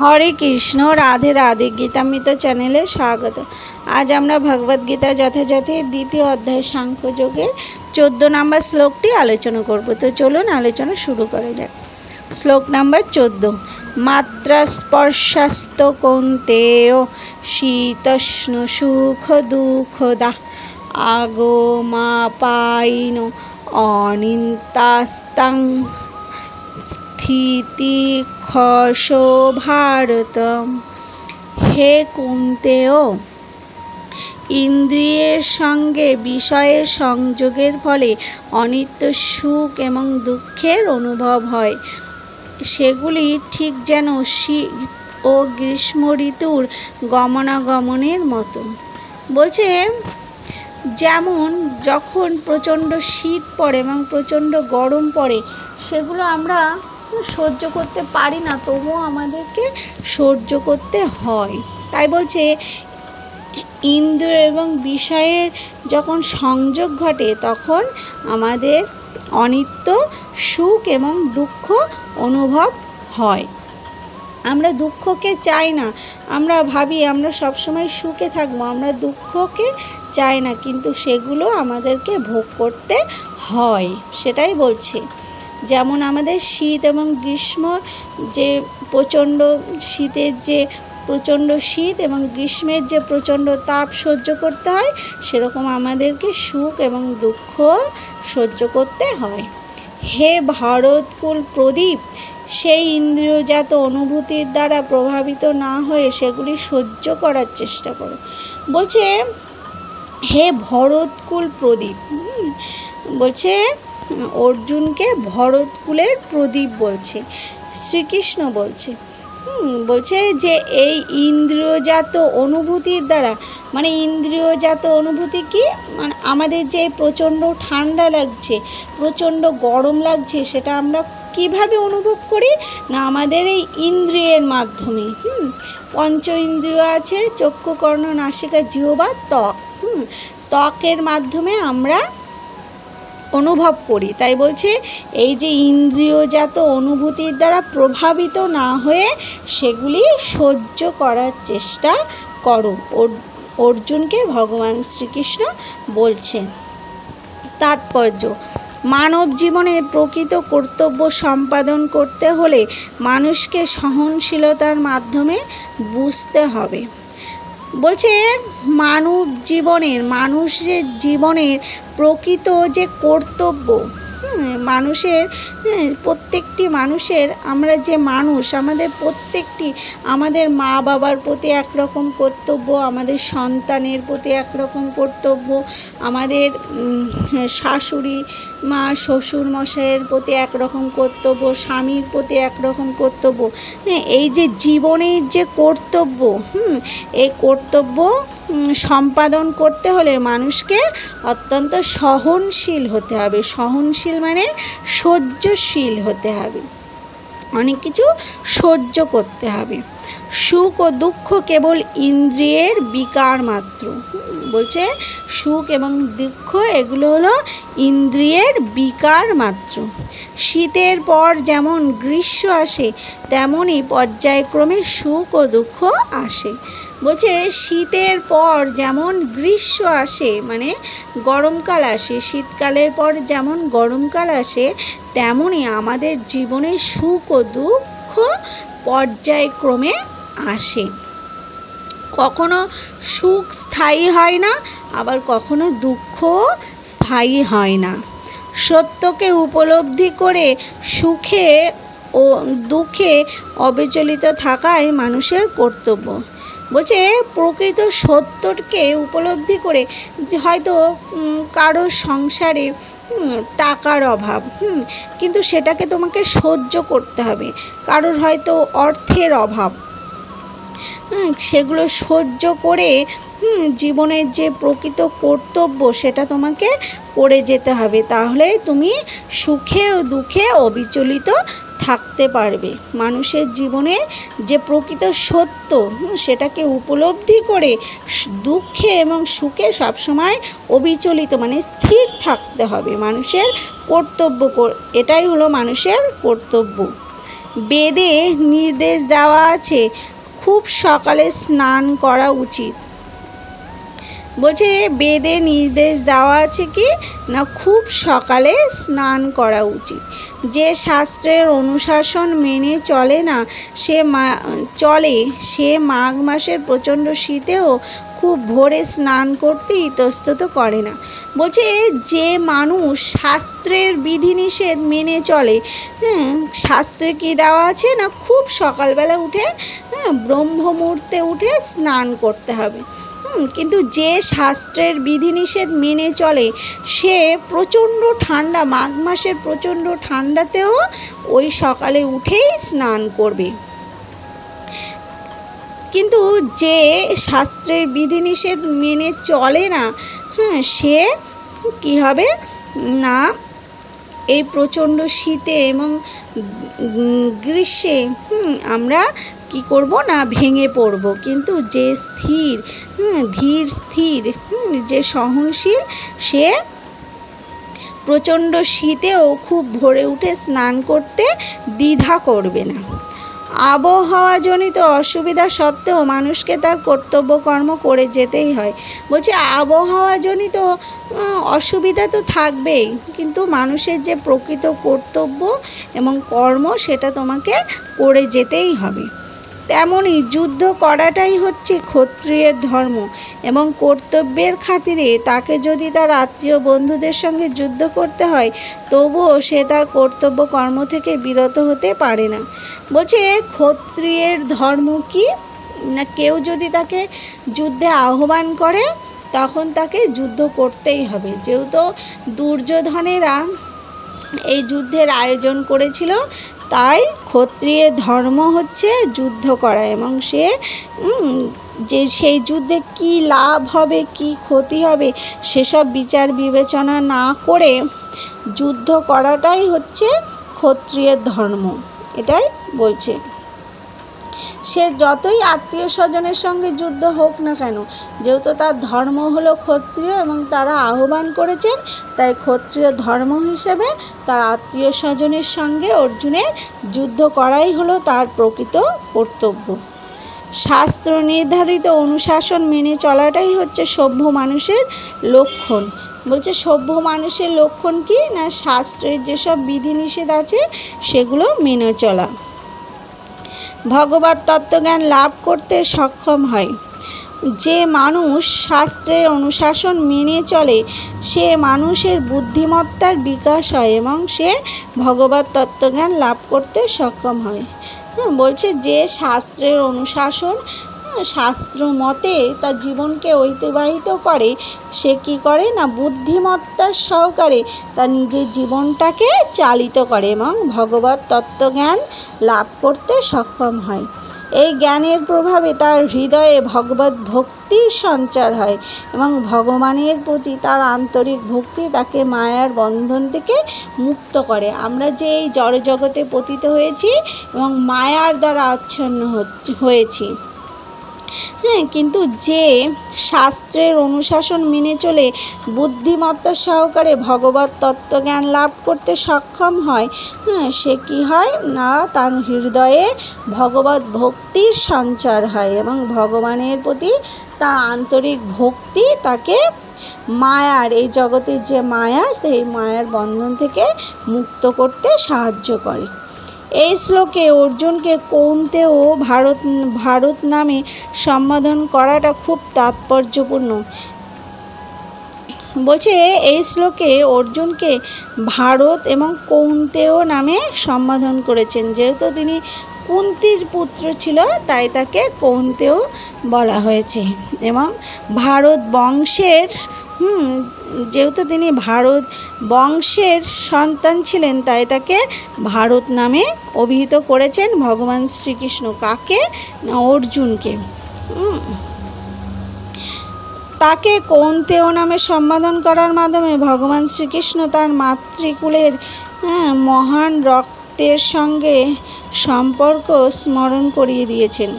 हरे कृष्ण राधे राधे गीतामृत चैनेले स्वागत। आज আমরা भगवद गीता যথাযথে द्वितीय अध्याय सांख्य योगের 14 नम्बर श्लोकটি आलोचना करब। तो चलुन आलोचना शुरू करा जाक। श्लोक नम्बर 14। मात्रा स्पर्शस्तो कौन्तेय शीतोष्ण सुख दुःखदा आगमापायिनो अनिन्तास्तं स्थिति खशो भारत। हे कुन्तेय, इंद्रियेर संगे विषयेर संयोगेर फले अनित्य सुख एवं दुःखेर अनुभव हय। सेगुली ठीक जेन शीत ओ ग्रीष्म ऋतुर गमनागमनेर मतो। बोलछे যেমন যখন প্রচণ্ড শীত পড়ে এবং প্রচণ্ড গরম পড়ে সেগুলো আমরা সহ্য করতে পারি না, তবুও আমাদেরকে সহ্য করতে হয়। তাই বলছে ইন্দ্রিয় এবং বিষয়ের যখন সংযোগ ঘটে তখন আমাদের অনিত্য সুখ এবং দুঃখ অনুভব হয়। আমরা দুঃখকে চাই না, আমরা ভাবি আমরা সবসময় সুখে থাকবো, আমরা দুঃখকে চাই না, কিন্তু সেগুলো আমাদেরকে ভোগ করতে হয়। সেটাই বলছে যেমন আমাদের শীত এবং গ্রীষ্ম যে প্রচণ্ড শীতের যে প্রচণ্ড শীত এবং গ্রীষ্মের যে প্রচণ্ড তাপ সহ্য করতে হয়, সেরকম আমাদেরকে সুখ এবং দুঃখ সহ্য করতে হয়। হে ভারতকুল প্রদীপ, সেই ইন্দ্রিয়জাত অনুভূতির দ্বারা প্রভাবিত না হয়ে সেগুলি সহ্য করার চেষ্টা করো। বলছে হে ভরতকুল প্রদীপ, বলছে অর্জুনকে ভরতকুলের প্রদীপ বলছে, শ্রীকৃষ্ণ বলছে বলছে যে এই ইন্দ্রিয়জাত অনুভূতির দ্বারা, মানে ইন্দ্রিয়জাত অনুভূতি কি, মানে আমাদের যে প্রচণ্ড ঠান্ডা লাগছে, প্রচণ্ড গরম লাগছে, সেটা আমরা কিভাবে অনুভব করি না আমাদের এই ইন্দ্রিয়ের মাধ্যমে। পঞ্চ ইন্দ্রিয় আছে, চক্ষু কর্ণ নাসিকা জিহ্বা ত্বক, ত্বকের মাধ্যমে আমরা অনুভব করি। তাই বলছে এই যে ইন্দ্রিয়জাত অনুভূতির দ্বারা প্রভাবিত না হয়ে সেগুলি সহ্য করার চেষ্টা করো, অর্জুনকে ভগবান শ্রীকৃষ্ণ বলছেন। তাৎপর্য: মানব জীবনের প্রকৃত কর্তব্য সম্পাদন করতে হলে মানুষকে সহনশীলতার মাধ্যমে বুঝতে হবে। বলছে মানুষের জীবনের প্রকৃত যে কর্তব্য, মানুষের প্রত্যেকটি মানুষের, আমরা যে মানুষ, আমাদের প্রত্যেকটি, আমাদের মা বাবার প্রতি একরকম কর্তব্য, আমাদের সন্তানের প্রতি একরকম কর্তব্য, আমাদের শাশুড়ি মা শ্বশুর মশাইয়ের প্রতি একরকম কর্তব্য, স্বামীর প্রতি একরকম কর্তব্য। এই যে জীবনের যে কর্তব্য, এই কর্তব্য সম্পাদন করতে হলে মানুষকে অত্যন্ত সহনশীল হতে হবে। সহনশীল মানে সহ্যশীল হতে হবে, অনেক কিছু সহ্য করতে হবে। সুখ ও দুঃখ কেবল ইন্দ্রিয়ের বিকার মাত্র। বলছে সুখ এবং দুঃখ এগুলো হলো ইন্দ্রিয়ের বিকার মাত্র। শীতের পর যেমন গ্রীষ্ম আসে তেমনই পর্যায়ক্রমে সুখ ও দুঃখ আসে। বলছে শীতের পর যেমন গ্রীষ্ম আসে, মানে গরমকাল আসে, শীতকালের পর যেমন গরমকাল আসে, তেমনই আমাদের জীবনে সুখ ও দুঃখ পর্যায়ক্রমে আসে। কখনো সুখ স্থায়ী হয় না, আবার কখনো দুঃখ স্থায়ী হয় না। সত্যকে উপলব্ধি করে সুখে ও দুঃখে অবিচলিত থাকাই মানুষের কর্তব্য। বলছে প্রকৃত সত্যকে উপলব্ধি করে, যে হয়তো কারোর সংসারে টাকার অভাব, কিন্তু সেটাকে তোমাকে সহ্য করতে হবে। কারোর হয়তো অর্থের অভাব, সেগুলো সহ্য করে জীবনের যে প্রকৃত কর্তব্য সেটা তোমাকে করে যেতে হবে, তাহলে তুমি সুখে ও দুঃখে অবিচলিত থাকতে পারবে। মানুষের জীবনে যে প্রকৃত সত্য সেটাকে উপলব্ধি করে দুঃখে এবং সুখে সবসময় অবিচলিত মানে স্থির থাকতে হবে। মানুষের কর্তব্য, এটাই হলো মানুষের কর্তব্য। বেদে নির্দেশ দেওয়া আছে খুব সকালে স্নান করা উচিত। বলছে বেদে নির্দেশ দেওয়া আছে কি না খুব সকালে স্নান করা উচিত। যে শাস্ত্রের অনুশাসন মেনে চলে না সে মাঘ মাসের প্রচণ্ড শীতেও খুব ভোরে স্নান করতে ইতস্তত করে না। বলছে যে মানুষ শাস্ত্রের বিধিনিষেধ মেনে চলে, শাস্ত্রে কি দেওয়া আছে না খুব সকালবেলা উঠে ব্রহ্ম মুহূর্তে উঠে স্নান করতে হবে। কিন্তু যে শাস্ত্রের বিধিনিষেধ মেনে চলে সে প্রচণ্ড ঠান্ডা, মাঘ মাসের প্রচণ্ড ঠান্ডাতেও ওই সকালে উঠেই স্নান করবে। কিন্তু যে শাস্ত্রের বিধিনিষেধ মেনে চলে না সে কি হবে না এই প্রচণ্ড শীতে এবং গ্রীষ্মে আমরা কি করব না ভেঙে পড়ব। কিন্তু যে ধীর স্থির যে সহনশীল সে প্রচণ্ড শীতেও খুব ভোরে উঠে স্নান করতে দ্বিধা করবে না। আবহাওয়াজনিত অসুবিধা সত্ত্বেও মানুষকে তার কর্তব্য কর্ম করে যেতেই হয়। বলছে আবহাওয়াজনিত অসুবিধা তো থাকবেই, কিন্তু মানুষের যে প্রকৃত কর্তব্য এবং কর্ম সেটা তোমাকে করে যেতেই হবে। তেমনই যুদ্ধ করাটাই হচ্ছে ক্ষত্রিয়ের ধর্ম এবং কর্তব্যের খাতিরে তাকে যদি তার আত্মীয় বন্ধুদের সঙ্গে যুদ্ধ করতে হয় তবুও সে তার কর্তব্য কর্ম থেকে বিরত হতে পারে না। বলছে ক্ষত্রিয়ের ধর্ম কি না কেউ যদি তাকে যুদ্ধে আহ্বান করে তখন তাকে যুদ্ধ করতেই হবে। যেহেতু দুর্যোধনেরা এই যুদ্ধের আয়োজন করেছিল তাই ক্ষত্রিয়ের ধর্ম হচ্ছে যুদ্ধ করা এবং সে যে সেই যুদ্ধে কি লাভ হবে কি ক্ষতি হবে সেসব বিচার বিবেচনা না করে যুদ্ধ করাটাই হচ্ছে ক্ষত্রিয়ের ধর্ম, এটাই বলছে। সে যতই আত্মীয় স্বজনের সঙ্গে যুদ্ধ হোক না কেন, যেহেতু তার ধর্ম হলো ক্ষত্রিয় এবং তারা আহ্বান করেছেন তাই ক্ষত্রিয় ধর্ম হিসেবে তার আত্মীয় স্বজনের সঙ্গে অর্জুনের যুদ্ধ করাই হলো তার প্রকৃত কর্তব্য। শাস্ত্র নির্ধারিত অনুশাসন মেনে চলাটাই হচ্ছে সভ্য মানুষের লক্ষণ। বলছে সভ্য মানুষের লক্ষণ কি না শাস্ত্রের যেসব বিধিনিষেধ আছে সেগুলো মেনে চলা। ভগবত তত্ত্বজ্ঞান লাভ করতে সক্ষম হয়। যে মানুষ শাস্ত্রের অনুশাসন মেনে চলে সে মানুষের বুদ্ধিমত্তার বিকাশ হয় এবং সে ভগবত তত্ত্বজ্ঞান লাভ করতে সক্ষম হয়। বলছে যে শাস্ত্রের অনুশাসন শাস্ত্র মতে তার জীবনকে অতিবাহিত করে সে কি করে না বুদ্ধিমত্তার সহকারে তার নিজের জীবনটাকে চালিত করে এবং ভগবত তত্ত্বজ্ঞান লাভ করতে সক্ষম হয়। এই জ্ঞানের প্রভাবে তার হৃদয়ে ভগবত ভক্তির সঞ্চার হয় এবং ভগবানের প্রতি তার আন্তরিক ভক্তি তাকে মায়ার বন্ধন থেকে মুক্ত করে। আমরা যে এই জড়জগতে পতিত হয়েছি এবং মায়ার দ্বারা আচ্ছন্ন হয়েছি, কিন্তু যে শাস্ত্রের অনুশাসন মেনে চলে বুদ্ধিমত্তা সহকারে ভগবত তত্ত্বজ্ঞান লাভ করতে সক্ষম হয় সে কি হয় না তার হৃদয়ে ভগবত ভক্তির সঞ্চার হয় এবং ভগবানের প্রতি তার আন্তরিক ভক্তি তাকে মায়ার এই জগতের যে মায়া সেই মায়ার বন্ধন থেকে মুক্ত করতে সাহায্য করে। এই শ্লোকে অর্জুনকে কৌন্তেয় ভারত নামে সম্বোধন করাটা খুব তাৎপর্যপূর্ণ। বলছে এই শ্লোকে অর্জুনকে ভারত এবং কৌন্তেয় নামে সম্বোধন করেছেন। যেহেতু তিনি কুন্তির পুত্র ছিল তাই তাকে কৌন্তেয় বলা হয়েছে এবং ভারত বংশের যেহেতু তিনি ভারত বংশের সন্তান ছিলেন তাই তাকে ভারত নামে অভিহিত করেছেন ভগবান শ্রীকৃষ্ণ। কাকে না অর্জুনকে। তাকে কৌন্তেয় নামে সম্বোধন করার মাধ্যমে ভগবান শ্রীকৃষ্ণ তার মাতৃকুলের মহান রক্তের সঙ্গে সম্পর্ক স্মরণ করিয়ে দিয়েছেন।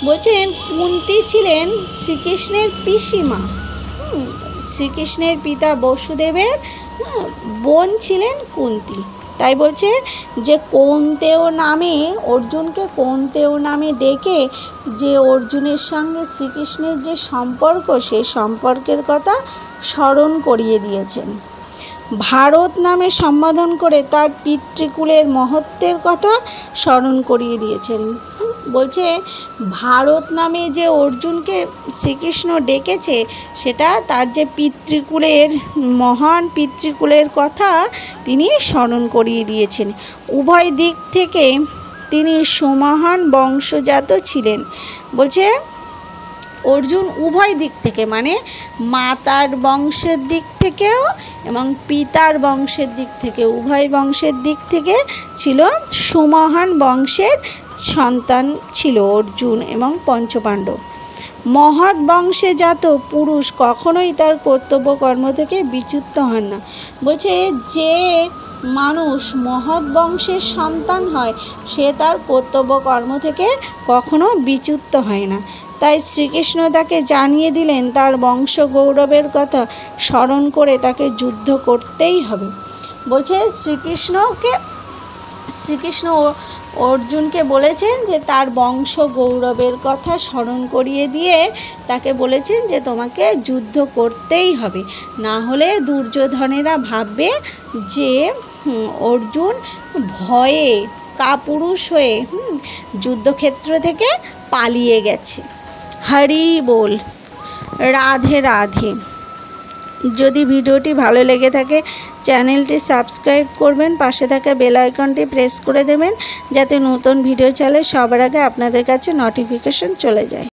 বলছেন কুন্তি ছিলেন শ্রীকৃষ্ণের পিসিমা, শ্রীকৃষ্ণের পিতা বসুদেবের বোন ছিলেন কুন্তি, তাই বলছে যে কৌন্তেয় নামে, অর্জুনকে কৌন্তেয় নামে ডেকে যে অর্জুনের সঙ্গে শ্রীকৃষ্ণের যে সম্পর্ক, সেই সম্পর্কের কথা স্মরণ করিয়ে দিয়েছেন। ভারত নামে সম্বোধন করে তার পিতৃকুলের মহত্বের কথা স্মরণ করিয়ে দিয়েছেন। বলছে ভারত নামে যে অর্জুনকে শ্রীকৃষ্ণ ডেকেছে, সেটা তার যে পিতৃকুলের, মহান পিতৃকুলের কথা তিনি স্মরণ করিয়ে দিয়েছেন। উভয় দিক থেকে তিনি সুমহান বংশজাত ছিলেন। বলছে অর্জুন উভয় দিক থেকে, মানে মাতার বংশের দিক থেকেও এবং পিতার বংশের দিক থেকে, উভয় বংশের দিক থেকে ছিল সুমহান বংশের সন্তান ছিল অর্জুন এবং পঞ্চপাণ্ডব। মহৎ বংশে জাত পুরুষ কখনোই তার কর্তব্য কর্ম থেকে বিচ্যুত হন না। বলছে যে মানুষ মহৎ বংশের সন্তান হয়, সে তার কর্তব্য কর্ম থেকে কখনো বিচ্যুত হয় না। তাই শ্রীকৃষ্ণ তাকে জানিয়ে দিলেন তার বংশ গৌরবের কথা স্মরণ করে তাকে যুদ্ধ করতেই হবে। বলছে শ্রীকৃষ্ণ অর্জুনকে বলেছেন যে তার বংশ গৌরবের কথা স্মরণ করিয়ে দিয়ে তাকে বলেছেন যে তোমাকে যুদ্ধ করতেই হবে, না হলে দুর্যোধনেরা ভাববে যে অর্জুন ভয়ে কাপুরুষ হয়ে যুদ্ধক্ষেত্র থেকে পালিয়ে গেছে। হরি বল, রাধে রাধে। যদি ভিডিওটি ভালো লেগে থাকে চ্যানেলটি সাবস্ক্রাইব করবেন, পাশে থাকা বেল আইকনটি প্রেস করে দেবেন যাতে নতুন ভিডিও ছাড়লে সবার আগে আপনাদের কাছে নোটিফিকেশন চলে যায়।